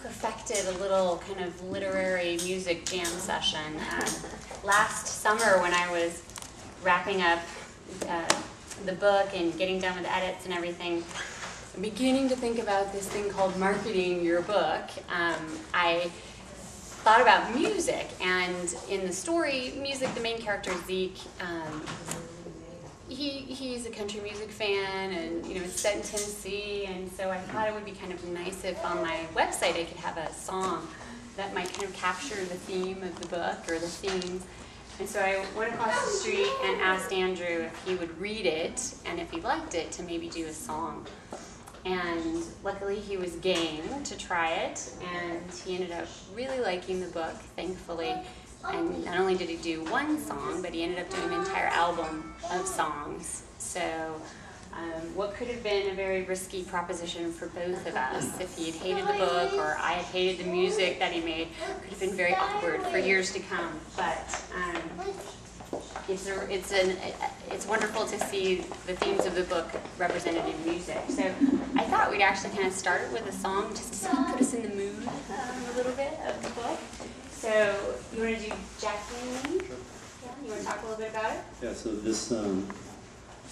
perfected a little kind of literary music jam session. Last summer when I was wrapping up the book and getting done with the edits and everything, beginning to think about this thing called marketing your book, I thought about music, and in the story, music, the main character, Zeke, he's a country music fan, and it's set in Tennessee, and so I thought it would be kind of nice if on my website I could have a song that might kind of capture the theme of the book, or the theme. And so I went across the street and asked Andrew if he would read it, and if he liked it, to maybe do a song. And luckily he was game to try it, and he ended up really liking the book, thankfully. And not only did he do one song, but he ended up doing an entire album of songs. So what could have been a very risky proposition for both of us, if he had hated the book or I had hated the music that he made, could have been very awkward for years to come. But it's wonderful to see the themes of the book represented in music. So I thought we'd actually kind of start with a song just to sort of put us in the mood a little bit of the book. So you want to do Jackie and Me? Yeah, you want to talk a little bit about it? Yeah, so this,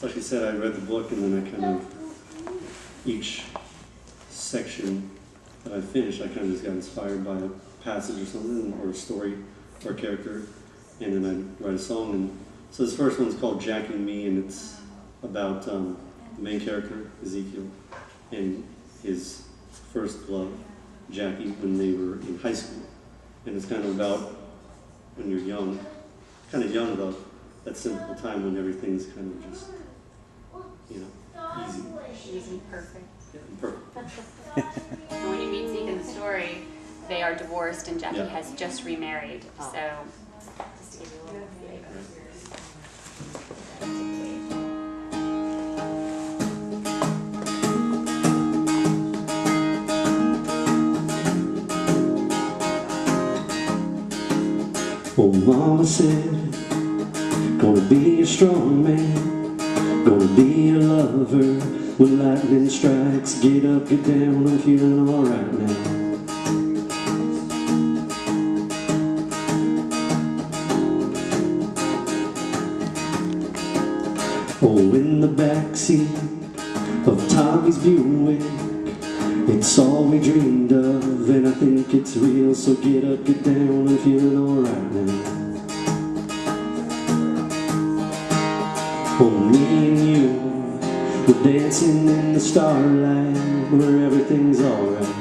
like you said, I read the book, and then I kind of, each section that I finished, I kind of just got inspired by a passage or something, or a story, or a character, and then I write a song. And so this first one's called Jackie and Me, and it's about the main character, Ezekiel, and his first love, Jackie, when they were in high school. And it's kind of about when you're young, kind of young though, that simple time when everything's kind of just, easy. Easy, perfect. Yeah, perfect. And when you meet Zeke in the story, they are divorced, and Jackie has just remarried. So, just to give you a little flavor. Oh, Mama said, gonna be a strong man, gonna be a lover. When lightning strikes, get up, get down, I'm feeling alright now. Oh, in the backseat of Tommy's Buick, it's all we dreamed of, and I think it's real. So get up, get down, I'm feeling alright now. Oh, me and you, we're dancing in the starlight, where everything's alright.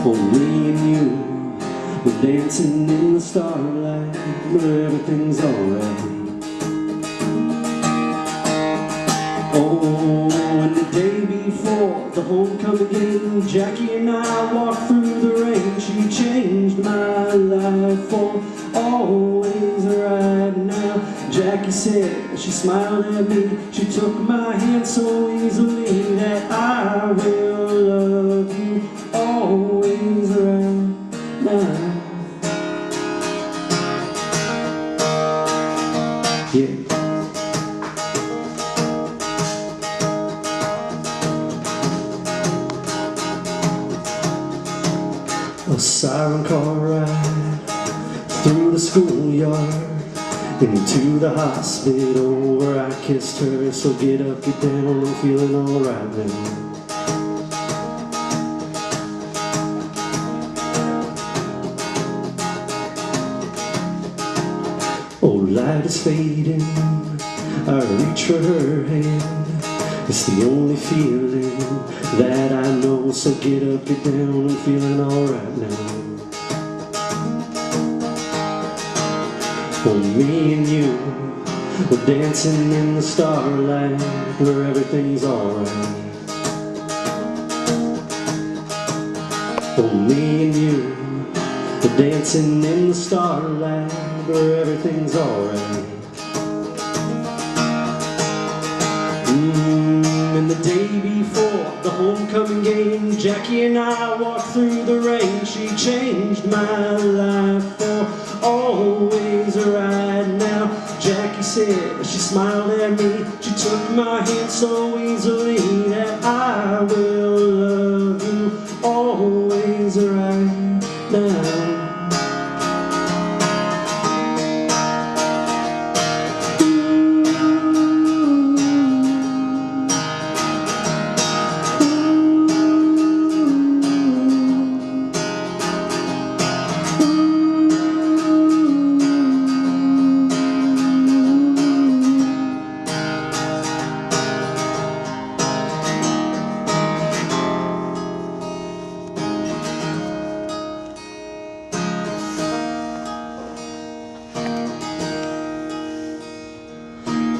Oh, me and you, we're dancing in the starlight, where everything's alright. Oh, and the day before the homecoming game, Jackie and I walked through the rain. She changed my life for always right now. Jackie said, she smiled at me, she took my hand so easily, that I will love you always right now. Yeah. A siren car ride through the schoolyard, into the hospital where I kissed her. So get up, get down, I'm feeling alright now. Oh, light is fading, I reach for her hand. It's the only feeling that I know. So get up, get down, I'm feeling alright now. Oh, me and you, we're dancing in the starlight, where everything's alright. Oh, me and you, we're dancing in the starlight, where everything's alright. And the day before the homecoming game, Jackie and I walked through the rain. She changed my life for always right now. Jackie said, she smiled at me, she took my hand so easily, that I will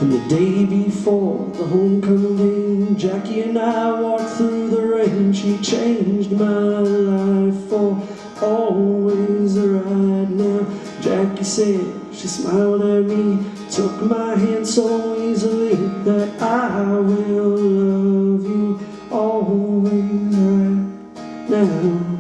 And the day before the homecoming, Jackie and I walked through the rain. She changed my life for always right now. Jackie said, she smiled at me, took my hand so easily, that I will love you always right now.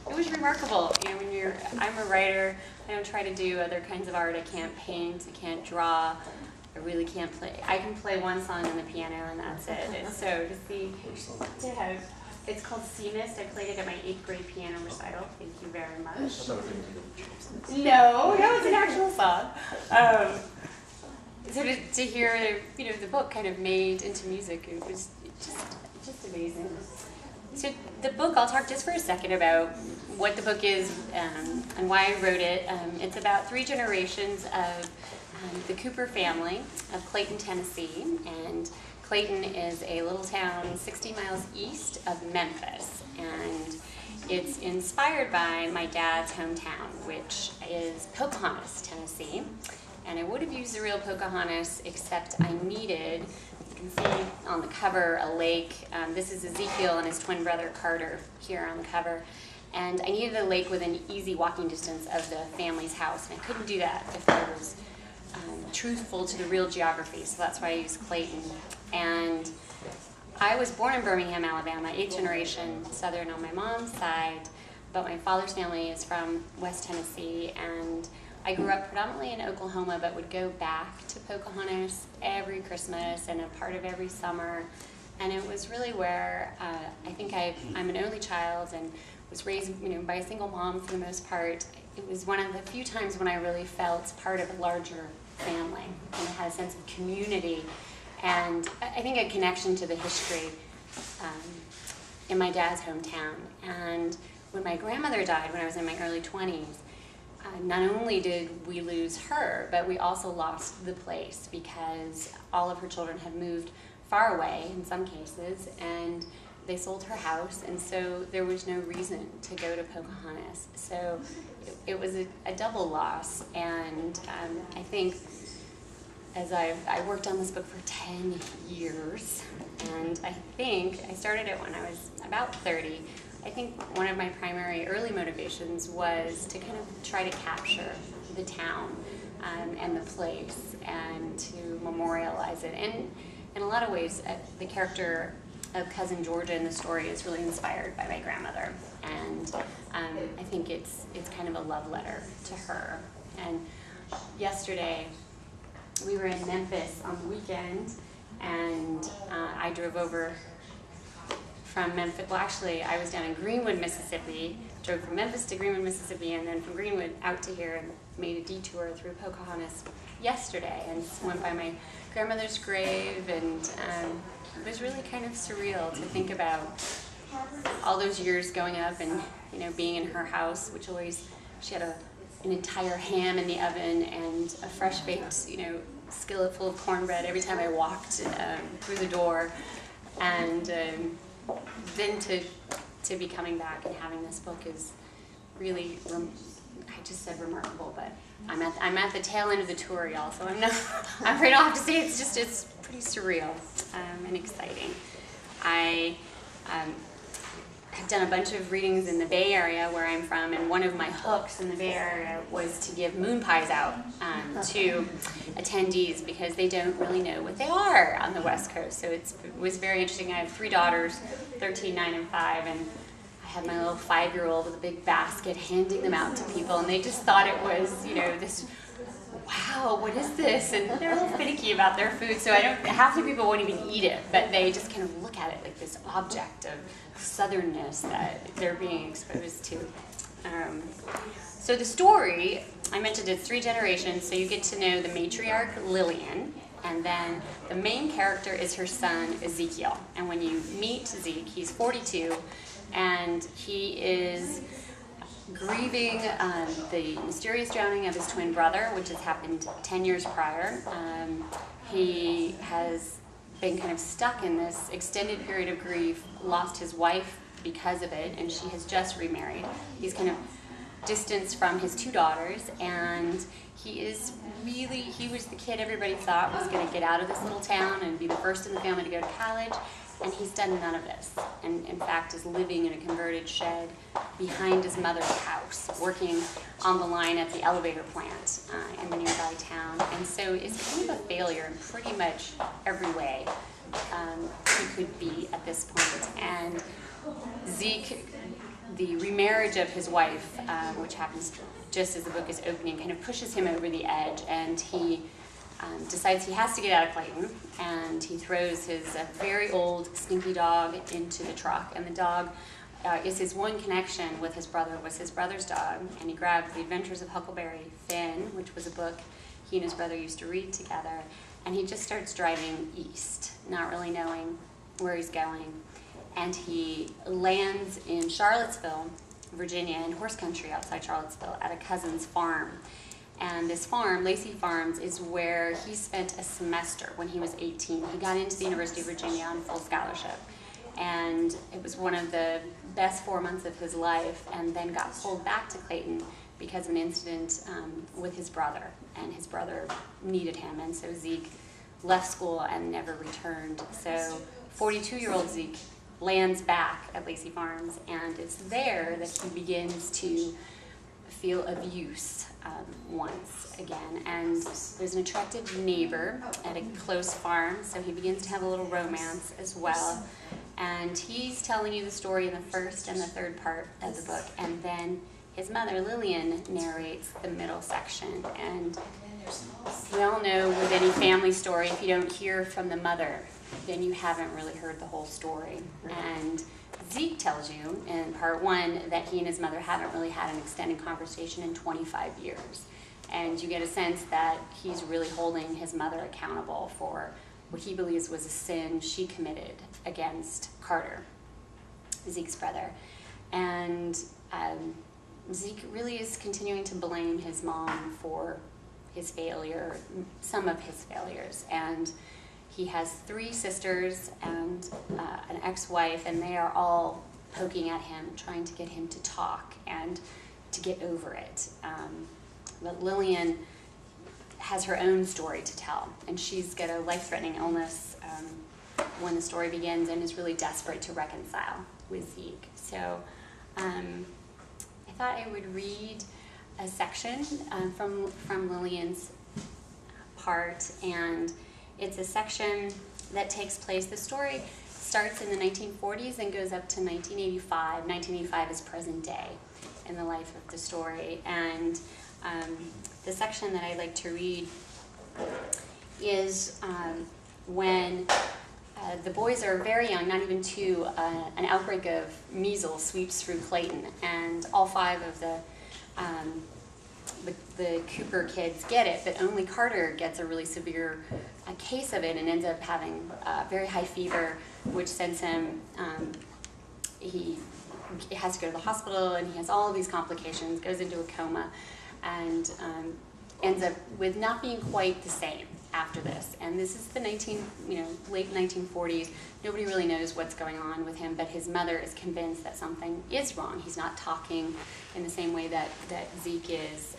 It was remarkable. You know, I'm a writer. I don't try to do other kinds of art. I can't paint. I can't draw. I really can't play. I can play one song on the piano and that's it. And so to have, it's called Seamist. I played it at my 8th grade piano recital. Thank you very much. No, it's an actual song. So to hear, you know, the book kind of made into music, it was just amazing. So the book, I'll talk just for a second about what the book is and why I wrote it. It's about 3 generations of the Cooper family of Clayton, Tennessee. And Clayton is a little town 60 miles east of Memphis. And it's inspired by my dad's hometown, which is Pocahontas, Tennessee. And I would have used the real Pocahontas, except I needed, you can see on the cover, a lake. This is Ezekiel and his twin brother Carter here on the cover. And I needed a lake within easy walking distance of the family's house. And I couldn't do that if I was truthful to the real geography. So that's why I used Clayton. And I was born in Birmingham, Alabama, 8th generation Southern on my mom's side. But my father's family is from West Tennessee. And I grew up predominantly in Oklahoma, but would go back to Pocahontas every Christmas and a part of every summer. And it was really where I think I'm an only child and was raised, you know, by a single mom for the most part. It was one of the few times when I really felt part of a larger family and had a sense of community. And I think a connection to the history in my dad's hometown. And when my grandmother died when I was in my early 20s, not only did we lose her, but we also lost the place because all of her children had moved far away in some cases, and they sold her house, and so there was no reason to go to Pocahontas. So it was a double loss, and I think as I worked on this book for 10 years, and I think I started it when I was about 30. I think one of my primary early motivations was to kind of try to capture the town and the place and to memorialize it. And in a lot of ways, the character of Cousin Georgia in the story is really inspired by my grandmother. And I think it's kind of a love letter to her. And yesterday, we were in Memphis on the weekend, and I drove over from Memphis. Well, actually, I was down in Greenwood, Mississippi, drove from Memphis to Greenwood, Mississippi, and then from Greenwood out to here and made a detour through Pocahontas yesterday and went by my grandmother's grave, and it was really kind of surreal to think about all those years growing up and, you know, being in her house, which always, she had an entire ham in the oven and a fresh baked, you know, skillet full of cornbread every time I walked through the door. And then to be coming back and having this book is really, I just said remarkable, but I'm at the tail end of the tour, y'all, so I'm afraid I'll have to say it's pretty surreal and exciting. I have done a bunch of readings in the Bay Area where I'm from, and one of my hooks in the Bay Area was to give moon pies out to attendees because they don't really know what they are on the West Coast. So it was very interesting. I have 3 daughters, 13, 9, and 5, and I had my little 5-year-old with a big basket handing them out to people, and they just thought it was, you know, this, wow, what is this? And they're a little finicky about their food, so half the people won't even eat it, but they just kind of look at it like this object of southernness that they're being exposed to. So the story, I mentioned it's 3 generations, so you get to know the matriarch, Lillian, and then the main character is her son, Ezekiel. And when you meet Zeke, he's 42, and he is grieving the mysterious drowning of his twin brother, which has happened 10 years prior. He has been kind of stuck in this extended period of grief, lost his wife because of it, and she has just remarried. He's kind of distanced from his two daughters, and he was the kid everybody thought was going to get out of this little town and be the first in the family to go to college, and he's done none of this, and in fact is living in a converted shed behind his mother's house, working on the line at the elevator plant in the nearby town, and so is kind of a failure in pretty much every way he could be at this point. And Zeke, the remarriage of his wife, which happens just as the book is opening, kind of pushes him over the edge, and he decides he has to get out of Clayton, and he throws his very old, stinky dog into the truck, and the dog is his one connection with his brother, was his brother's dog, and he grabbed The Adventures of Huckleberry Finn, which was a book he and his brother used to read together, and he just starts driving east, not really knowing where he's going, and he lands in Charlottesville, Virginia, in horse country outside Charlottesville, at a cousin's farm. And this farm, Lacey Farms, is where he spent a semester when he was 18. He got into the University of Virginia on full scholarship. And it was one of the best 4 months of his life, and then got pulled back to Clayton because of an incident with his brother. And his brother needed him, and so Zeke left school and never returned. So 42-year-old Zeke lands back at Lacey Farms, and it's there that he begins to feel abuse once again. And there's an attractive neighbor at a close farm, so he begins to have a little romance as well. And he's telling you the story in the first and the third part of the book, and then his mother, Lillian, narrates the middle section. And we all know with any family story, if you don't hear from the mother, then you haven't really heard the whole story. And Zeke tells you in part one that he and his mother haven't really had an extended conversation in 25 years. And you get a sense that he's really holding his mother accountable for what he believes was a sin she committed against Carter, Zeke's brother. And Zeke really is continuing to blame his mom for his failure, some of his failures. And he has 3 sisters and an ex-wife, and they are all poking at him, trying to get him to talk and to get over it. But Lillian has her own story to tell, and she's got a life-threatening illness when the story begins, and is really desperate to reconcile with Zeke. So I thought I would read a section from Lillian's part, and it's a section that takes place, the story starts in the 1940s and goes up to 1985. 1985 is present day in the life of the story. And the section that I like to read is when the boys are very young, not even 2, an outbreak of measles sweeps through Clayton, and all 5 of the Cooper kids get it, but only Carter gets a really severe case of it and ends up having very high fever, which sends him, he has to go to the hospital, and he has all of these complications, goes into a coma, and ends up with not being quite the same after this. And this is the late 1940s. Nobody really knows what's going on with him, but his mother is convinced that something is wrong. He's not talking in the same way that Zeke is.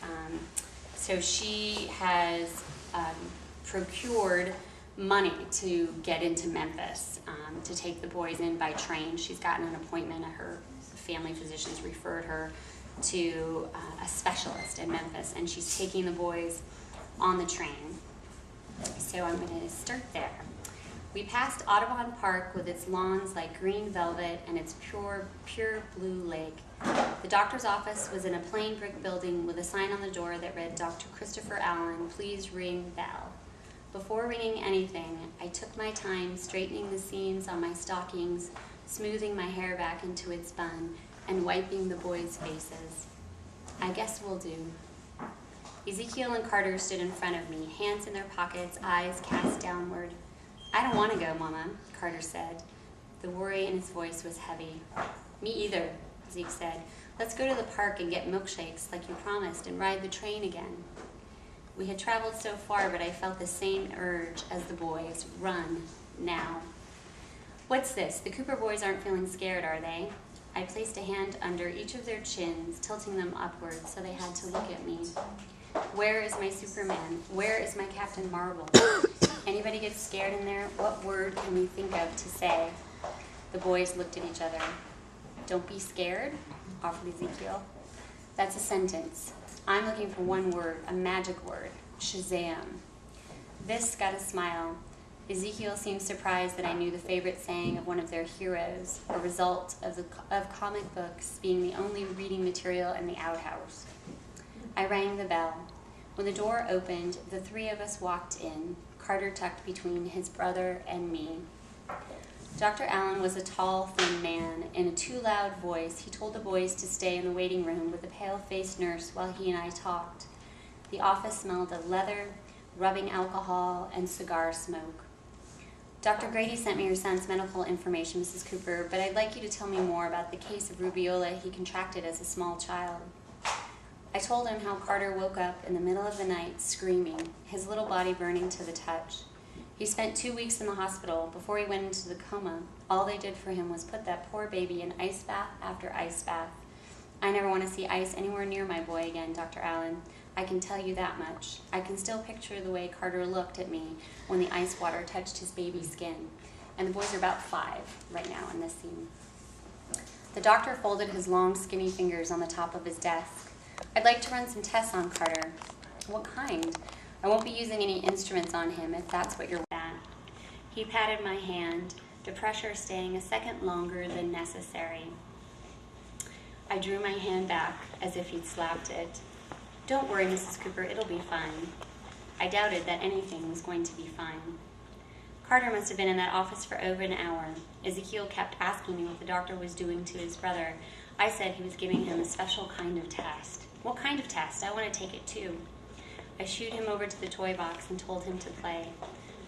So she has procured money to get into Memphis, to take the boys in by train. She's gotten an appointment, her family physicians referred her to a specialist in Memphis, and she's taking the boys on the train. So I'm going to start there. We passed Audubon Park with its lawns like green velvet and its pure blue lake. The doctor's office was in a plain brick building with a sign on the door that read, "Dr. Christopher Allen, please ring bell." Before ringing anything, I took my time straightening the seams on my stockings, smoothing my hair back into its bun, and wiping the boys' faces. I guess we'll do. Ezekiel and Carter stood in front of me, hands in their pockets, eyes cast downward. "I don't want to go, Mama," Carter said. The worry in his voice was heavy. "Me either. Zeke said. Let's go to the park and get milkshakes like you promised and ride the train again. We had traveled so far, but I felt the same urge as the boys. Run, now. What's this? The Cooper boys aren't feeling scared, are they? I placed a hand under each of their chins, tilting them upward so they had to look at me. Where is my Superman? Where is my Captain Marvel? Anybody get scared in there? What word can we think of to say? The boys looked at each other. Don't be scared, offered Ezekiel. That's a sentence. I'm looking for one word, a magic word, Shazam. This got a smile. Ezekiel seemed surprised that I knew the favorite saying of one of their heroes, a result of comic books being the only reading material in the outhouse. I rang the bell. When the door opened, the three of us walked in, Carter tucked between his brother and me. Dr. Allen was a tall, thin man. In a too loud voice, he told the boys to stay in the waiting room with a pale-faced nurse while he and I talked. The office smelled of leather, rubbing alcohol, and cigar smoke. Dr. Grady sent me your son's medical information, Mrs. Cooper, but I'd like you to tell me more about the case of rubeola he contracted as a small child. I told him how Carter woke up in the middle of the night screaming, his little body burning to the touch. He spent 2 weeks in the hospital. Before he went into the coma, all they did for him was put that poor baby in ice bath after ice bath. I never want to see ice anywhere near my boy again, Dr. Allen. I can tell you that much. I can still picture the way Carter looked at me when the ice water touched his baby's skin. And the boys are about 5 right now in this scene. The doctor folded his long, skinny fingers on the top of his desk. I'd like to run some tests on Carter. What kind? I won't be using any instruments on him if that's what you're at. He patted my hand, the pressure staying a second longer than necessary. I drew my hand back as if he'd slapped it. Don't worry, Mrs. Cooper, it'll be fine. I doubted that anything was going to be fine. Carter must have been in that office for over an hour. Ezekiel kept asking me what the doctor was doing to his brother. I said he was giving him a special kind of test. What kind of test? I want to take it too. I shooed him over to the toy box and told him to play.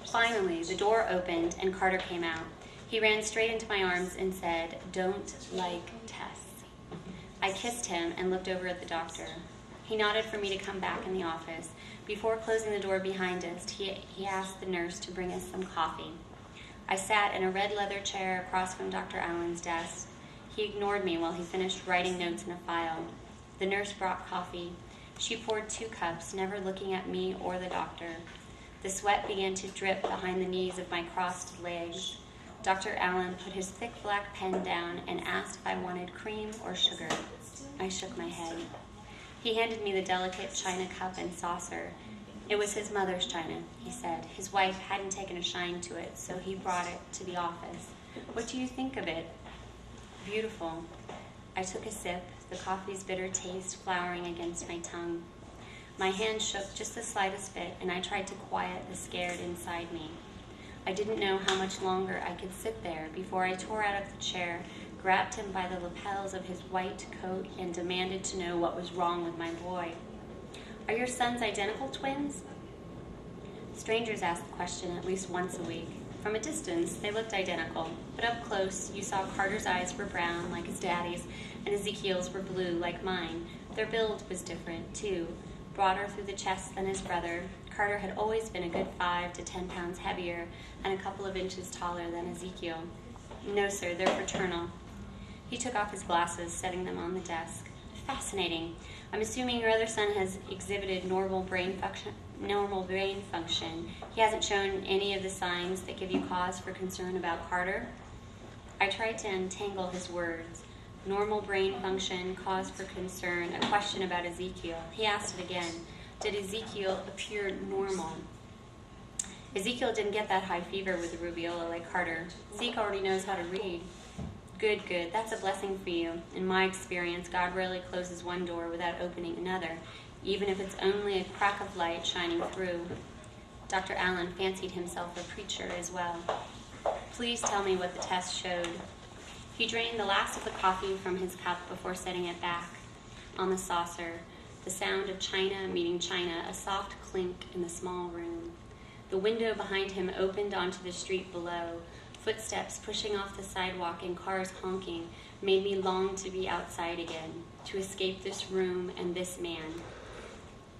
Finally, the door opened and Carter came out. He ran straight into my arms and said, "Don't like tests." I kissed him and looked over at the doctor. He nodded for me to come back in the office. Before closing the door behind us, he asked the nurse to bring us some coffee. I sat in a red leather chair across from Dr. Allen's desk. He ignored me while he finished writing notes in a file. The nurse brought coffee. She poured 2 cups, never looking at me or the doctor. The sweat began to drip behind the knees of my crossed legs. Dr. Allen put his thick black pen down and asked if I wanted cream or sugar. I shook my head. He handed me the delicate china cup and saucer. It was his mother's china, he said. His wife hadn't taken a shine to it, so he brought it to the office. What do you think of it? Beautiful. I took a sip, the coffee's bitter taste flowering against my tongue. My hand shook just the slightest bit, and I tried to quiet the scared inside me. I didn't know how much longer I could sit there before I tore out of the chair, grabbed him by the lapels of his white coat, and demanded to know what was wrong with my boy. Are your sons identical twins? Strangers asked the question at least once a week. From a distance, they looked identical, but up close, you saw Carter's eyes were brown like his daddy's, and Ezekiel's were blue like mine. Their build was different, too, broader through the chest than his brother. Carter had always been a good 5 to 10 pounds heavier and a couple of inches taller than Ezekiel. No, sir, they're fraternal. He took off his glasses, setting them on the desk. Fascinating. I'm assuming your other son has exhibited normal brain function. He hasn't shown any of the signs that give you cause for concern about Carter? I tried to untangle his words. Normal brain function, cause for concern, a question about Ezekiel. He asked it again. Did Ezekiel appear normal? Ezekiel didn't get that high fever with the rubeola like Carter. Zeke already knows how to read. Good, good. That's a blessing for you. In my experience, God rarely closes one door without opening another, even if it's only a crack of light shining through. Dr. Allen fancied himself a preacher as well. Please tell me what the test showed. He drained the last of the coffee from his cup before setting it back on the saucer. The sound of china meeting china, a soft clink in the small room. The window behind him opened onto the street below. footsteps pushing off the sidewalk and cars honking made me long to be outside again, to escape this room and this man.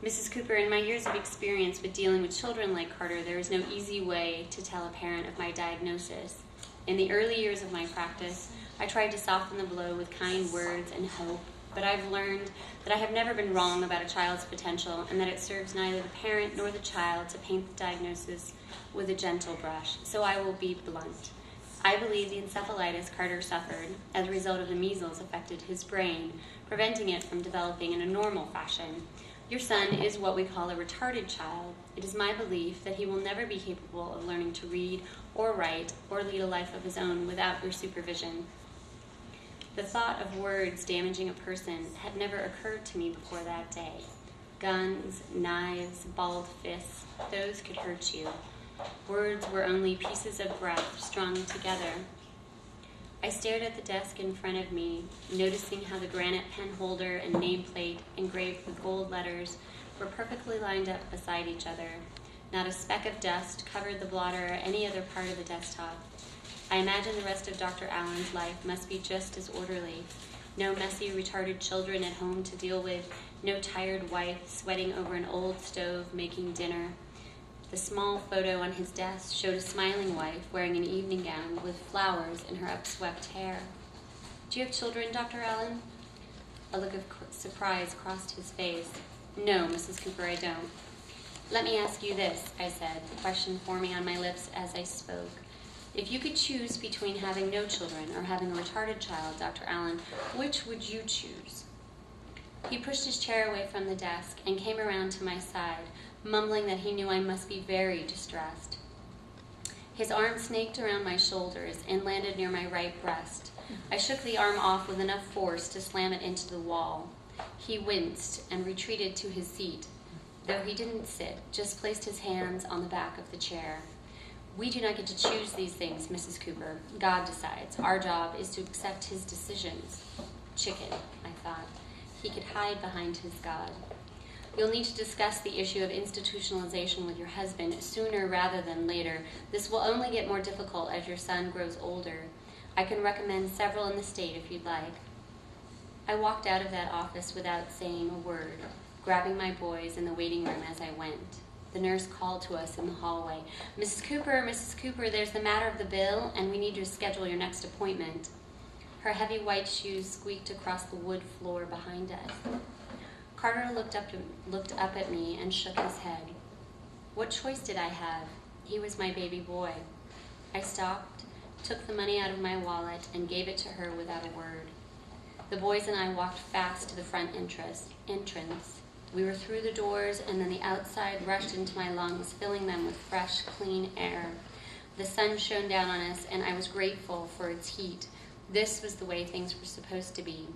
Mrs. Cooper, in my years of experience with dealing with children like Carter, there is no easy way to tell a parent of my diagnosis. In the early years of my practice, I tried to soften the blow with kind words and hope, but I've learned that I have never been wrong about a child's potential and that it serves neither the parent nor the child to paint the diagnosis with a gentle brush. So I will be blunt. I believe the encephalitis Carter suffered as a result of the measles affected his brain, preventing it from developing in a normal fashion. Your son is what we call a retarded child. It is my belief that he will never be capable of learning to read or write or lead a life of his own without your supervision. The thought of words damaging a person had never occurred to me before that day. Guns, knives, balled fists, those could hurt you. Words were only pieces of breath strung together. I stared at the desk in front of me, noticing how the granite pen holder and nameplate engraved with gold letters were perfectly lined up beside each other. Not a speck of dust covered the blotter or any other part of the desktop. I imagine the rest of Dr. Allen's life must be just as orderly. No messy, retarded children at home to deal with, no tired wife sweating over an old stove making dinner. The small photo on his desk showed a smiling wife wearing an evening gown with flowers in her upswept hair. Do you have children, Dr. Allen? A look of surprise crossed his face. No, Mrs. Cooper, I don't. Let me ask you this, I said, the question forming on my lips as I spoke. If you could choose between having no children or having a retarded child, Dr. Allen, which would you choose? He pushed his chair away from the desk and came around to my side, mumbling that he knew I must be very distressed. His arm snaked around my shoulders and landed near my right breast. I shook the arm off with enough force to slam it into the wall. He winced and retreated to his seat, though he didn't sit, just placed his hands on the back of the chair. We do not get to choose these things, Mrs. Cooper. God decides. Our job is to accept his decisions. Chicken, I thought. He could hide behind his God. You'll need to discuss the issue of institutionalization with your husband sooner rather than later. This will only get more difficult as your son grows older. I can recommend several in the state if you'd like. I walked out of that office without saying a word, grabbing my boys in the waiting room as I went. The nurse called to us in the hallway. Mrs. Cooper, there's the matter of the bill, and we need to schedule your next appointment. Her heavy white shoes squeaked across the wood floor behind us. Carter looked up at me and shook his head. What choice did I have? He was my baby boy. I stopped, took the money out of my wallet, and gave it to her without a word. The boys and I walked fast to the front entrance. We were through the doors, and then the outside rushed into my lungs, filling them with fresh, clean air. The sun shone down on us, and I was grateful for its heat. This was the way things were supposed to be.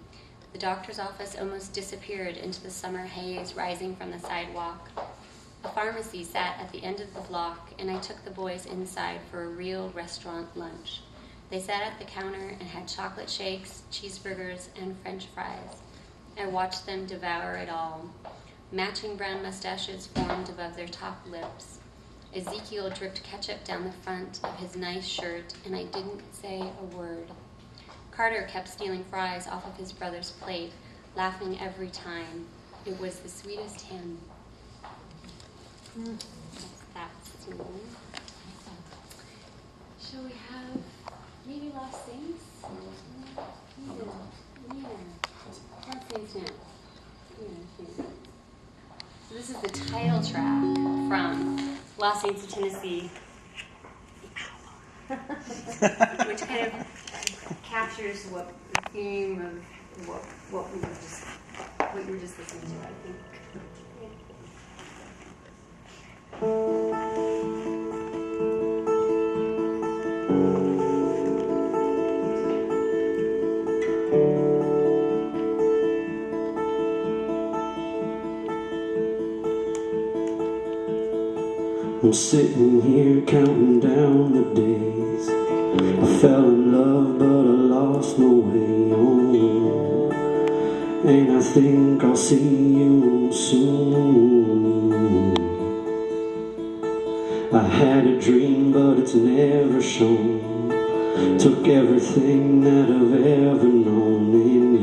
The doctor's office almost disappeared into the summer haze rising from the sidewalk. A pharmacy sat at the end of the block, and I took the boys inside for a real restaurant lunch. They sat at the counter and had chocolate shakes, cheeseburgers, and French fries. I watched them devour it all. Matching brown mustaches formed above their top lips. Ezekiel dripped ketchup down the front of his nice shirt, and I didn't say a word. Carter kept stealing fries off of his brother's plate, laughing every time. It was the sweetest hymn. That scene. Shall we have maybe Lost Saints? Yeah. Lost Saints now. Yeah. So this is the title track from Lost Saints of Tennessee, which kind of captures what the theme of what you were just listening to, I think. I'm sitting here counting down the days. I fell in love but I lost my way on, and I think I'll see you soon. I had a dream but it's never shown. took everything that I've ever known in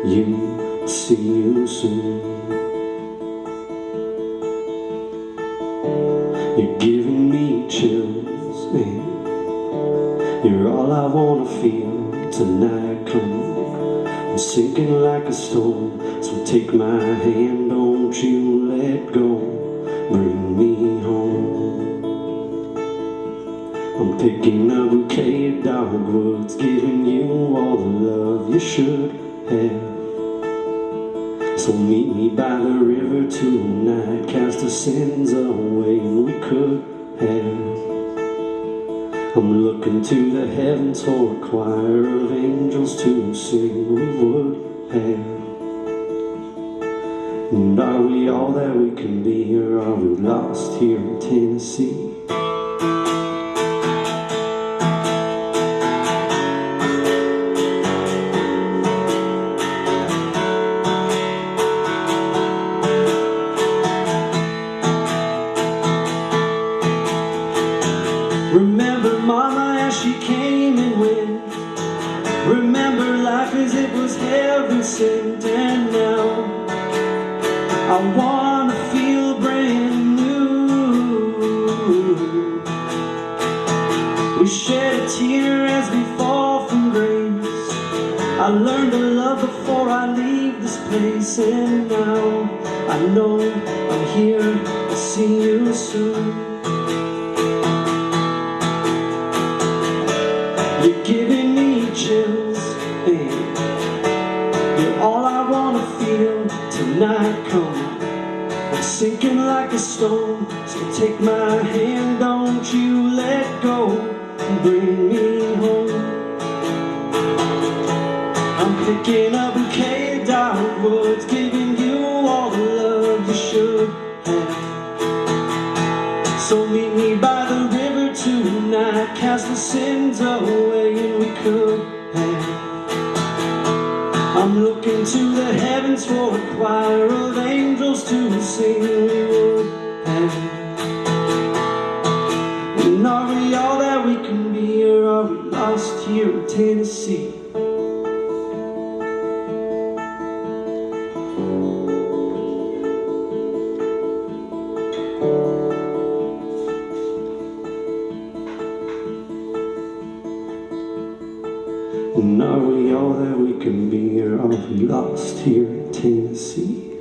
you, see you soon. You're giving me chills, and you're all I wanna feel tonight. Come on, I'm sinking like a stone, so take my hand, don't you let go, bring me home. I'm picking a bouquet of dogwoods, giving you all the love you should have. So meet me by the river tonight, cast the sins away we could have. I'm looking to the heavens for a choir of angels to sing we would have. And are we all that we can be, or are we lost here in Tennessee? Remember Mama as she came and went. Remember life as it was heaven sent. And now I wanna feel brand new. We shed a tear as we fall from grace. I learned to love before I leave this place. And now I know I'm here to see you soon. You're giving me chills, and you're all I wanna feel tonight. Come on, I'm sinking like a stone, so take my hand, don't you let go, and bring me home. I'm picking a bouquet of dogwoods, giving you all the love you should have. So meet me by the river tonight, cast the sins away and we could have. I'm looking to the heavens for a choir of angels to sing we would have. And are we all that we can be, or are we lost here in Tennessee? And are we all that we can be, or are we lost here in Tennessee?